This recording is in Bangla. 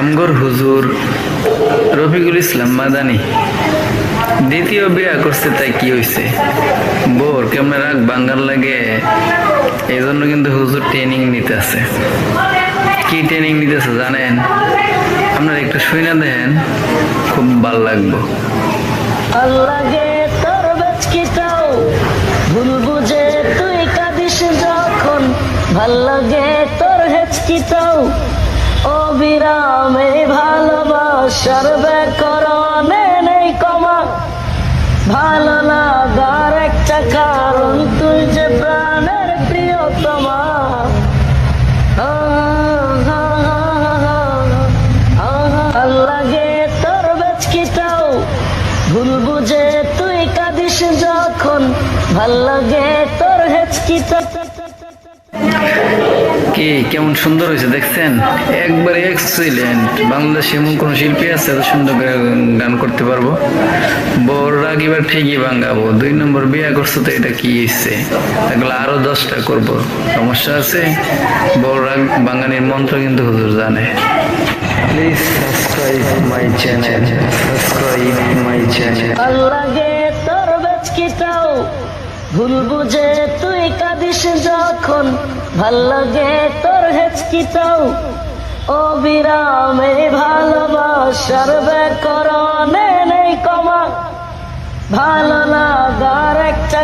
আমগর হুজুর রফিকুল ইসলাম মাদানি দ্বিতীয় বিয়া করছে, তাই কি হয়েছে? বোর কেমন রাগ বাঙ্গার লাগে, এই জন্য কিন্তু হুজুর ট্রেনিং নিতেছে। কি ট্রেনিং নিতেছে জানেন? আপনারা একটু শুনে দেন, খুব ভাল লাগবো। আল্লাহে তোর বেচকিটাও ভুল বুঝে তুই কাঁদিস যখন, ভাল লাগে তোর হেচকিটাও অবিরামে ভালোবাসার ব্যাকরণে নেই কমা। ভালো লাগার একটা কারণ তুই যে প্রাণের প্রিয়তমা। আল্লাহে তোর বেচকিটাও ভুল বুঝে তুই কাঁদিস যখন, ভাল লাগে তোর হেচকিটা। কি কেমন সুন্দর হয়েছে দেখছেন? একবারে এক্সিলেন্ট। বাংলাদেশে এমন কোন শিল্পী আছে এত সুন্দর করে গান করতে পারবো? বড় রাগ এবার ঠিকই ভাঙাবো। 2 নম্বর বিয়ে করছো তো এটা কি ইচ্ছে? এগুলো আরো 10টা করবো, সমস্যা আছে? বড় রাগ বাঙালির মন্ত্র কিন্তু হুজুর জানে। Please subscribe my channel, subscribe my channel. আল্লাহে তোর বেচকিটাও ভুল বুঝে তুই কাঁদিস যখন, ভাল লাগে তোর হেচকিটাও অবিরামে ভালোবাসার ব্যাকরণে নেই কমা। ভালো লাগার একটা